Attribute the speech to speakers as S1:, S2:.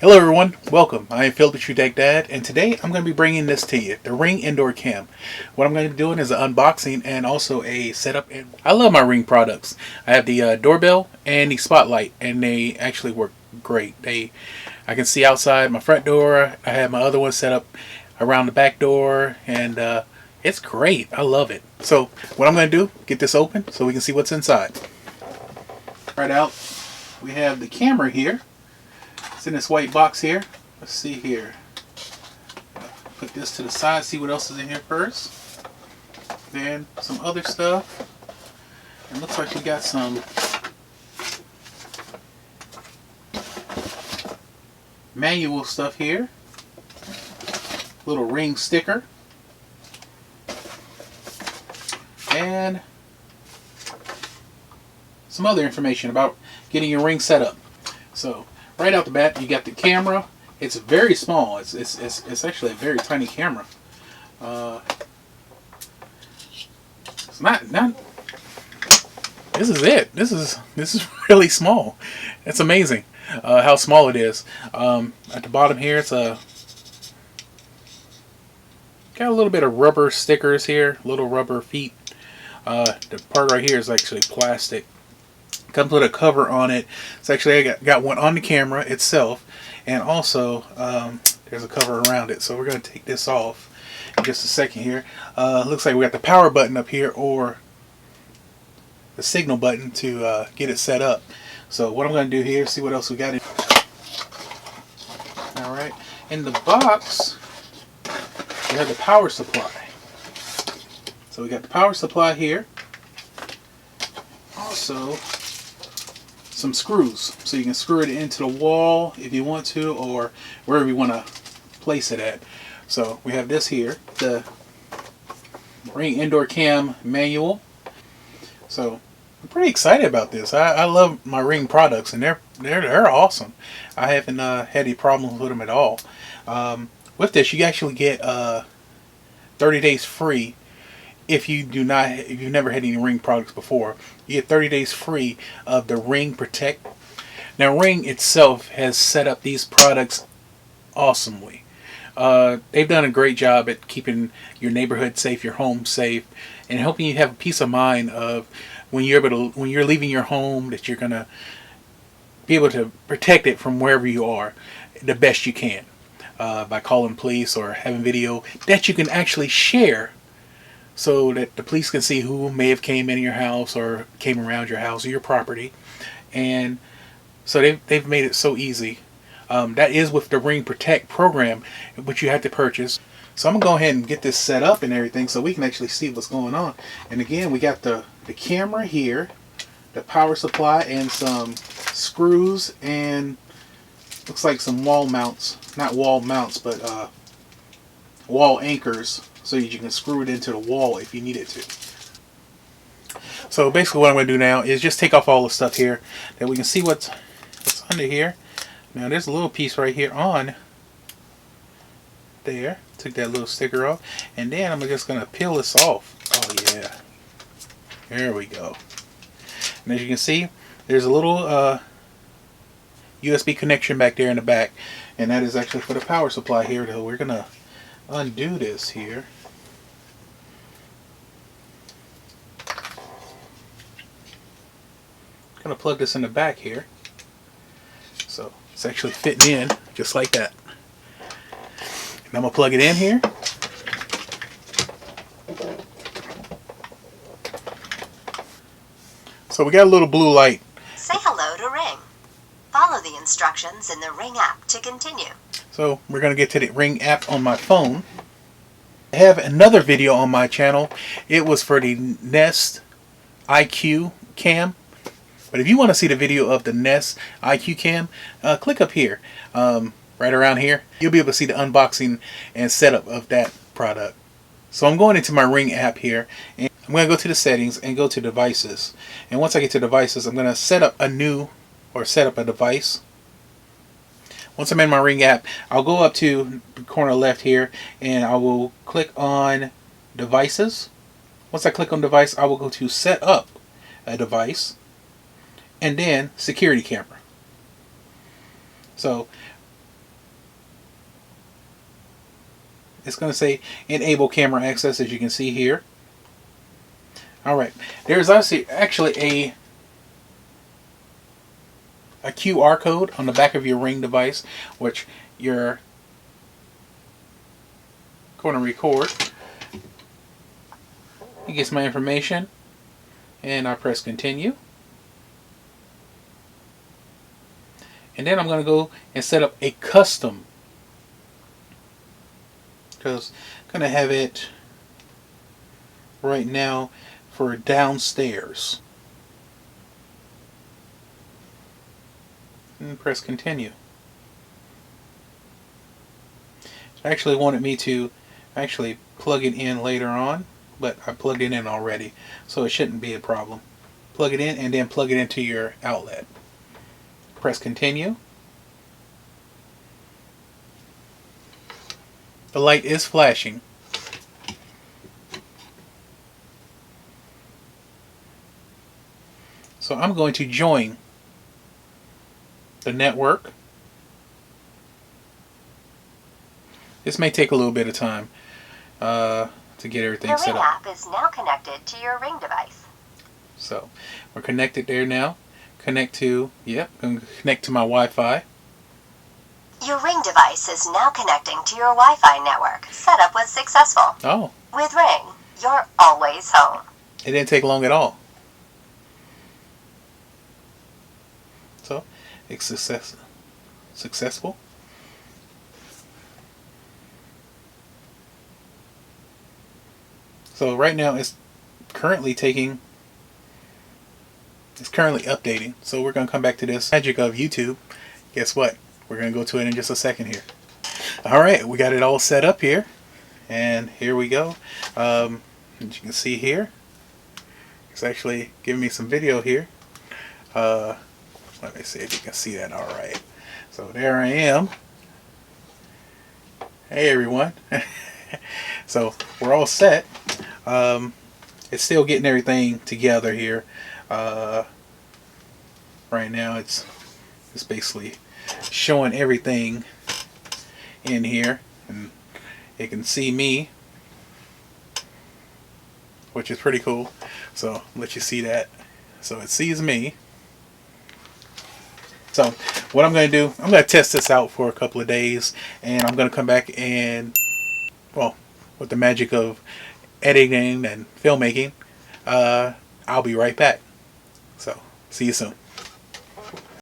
S1: Hello everyone, welcome. I am Phil the True Tech Dad, and today I'm going to be bringing this to you, the Ring Indoor Cam. What I'm going to be doing is an unboxing and also a setup. I love my Ring products. I have the doorbell and the spotlight, and they actually work great. I can see outside my front door. I have my other one set up around the back door, and it's great. I love it. So what I'm going to do, get this open so we can see what's inside. Right out, we have the camera here. It's in this white box here. Let's see here. Put this to the side, see what else is in here first. Then some other stuff. It looks like we got some manual stuff here. Little Ring sticker. And some other information about getting your Ring set up. So right out the bat, you got the camera. It's very small. It's actually a very tiny camera. It's not. This is it. This is really small. It's amazing how small it is. At the bottom here, it's got a little bit of rubber stickers here, little rubber feet. The part right here is actually plastic. Comes with a cover on it. It's actually, I got one on the camera itself, and also there's a cover around it. So we're going to take this off in just a second here. Looks like we got the power button up here, or the signal button to get it set up. So what I'm going to do here, see what else we got in. Alright, in the box we have the power supply. So we got the power supply here. Also some screws, so you can screw it into the wall if you want to, or wherever you want to place it at. So we have this here, the Ring Indoor Cam manual. So I'm pretty excited about this. I love my Ring products, and they're awesome. I haven't had any problems with them at all. With this, you actually get 30 days free. If you've never had any Ring products before, you get 30 days free of the Ring Protect. Now, Ring itself has set up these products awesomely. They've done a great job at keeping your neighborhood safe, your home safe, and helping you have peace of mind of when you're leaving your home, that you're gonna be able to protect it from wherever you are the best you can, by calling police or having video that you can actually share, so that the police can see who may have came in your house or came around your house or your property. And so they've made it so easy. That is with the Ring Protect program, which you have to purchase. So I'm going to go ahead and get this set up and everything so we can actually see what's going on. And again, we got the camera here, the power supply, and some screws, and looks like some wall mounts. Not wall mounts, but wall anchors, so you can screw it into the wall if you need it to. So basically what I'm going to do now is just take off all the stuff here, that we can see what's under here. Now there's a little piece right here on there. Took that little sticker off, and then I'm just going to peel this off. Oh yeah, there we go. And as you can see, there's a little USB connection back there in the back, and that is actually for the power supply here. So we're going to undo this here. I'm going to plug this in the back here. So it's actually fitting in just like that. And I'm going to plug it in here. So we got a little blue light.
S2: Say hello to Ring. Follow the instructions in the Ring app to continue. So
S1: we're going to get to the Ring app on my phone. I have another video on my channel. It was for the Nest IQ Cam. But if you want to see the video of the Nest IQ Cam, click up here. Right around here. You'll be able to see the unboxing and setup of that product. So I'm going into my Ring app here, and I'm going to go to the settings and go to devices. And once I get to devices, I'm going to set up a device. Once I'm in my Ring app, I'll go up to the corner left here, and I will click on devices. Once I click on device, I will go to set up a device, and then security camera. So it's going to say enable camera access, as you can see here. Alright, there's actually a QR code on the back of your Ring device, which you're going to record. It gets my information, and I press continue. And then I'm going to go and set up a custom, because I'm going to have it right now for downstairs. And press continue. I actually wanted me to actually plug it in later on, but I plugged it in already, so it shouldn't be a problem. Plug it in and then plug it into your outlet. Press continue. The light is flashing. So I'm going to join the network. This may take a little bit of time to get everything set up.
S2: The Ring app is now connected to your Ring device.
S1: So we're connected there now. Connect to, I'm going to connect to my Wi-Fi.
S2: Your Ring device is now connecting to your Wi-Fi network. Setup was successful.
S1: Oh,
S2: With Ring, you're always home.
S1: it didn't take long at all. So it's successful. So right now it's currently updating. So we're going to come back to this magic of YouTube. Guess what? We're going to go to it in just a second here. Alright, we got it all set up here. And here we go. As you can see here, it's actually giving me some video here. Let me see if you can see that alright. So there I am. Hey everyone. So we're all set. It's still getting everything together here. Right now it's basically showing everything in here, and it can see me, which is pretty cool. So I'll let you see that. So it sees me. So what I'm going to do, I'm going to test this out for a couple of days, and I'm going to come back and, well, with the magic of editing and filmmaking, I'll be right back. So see you soon.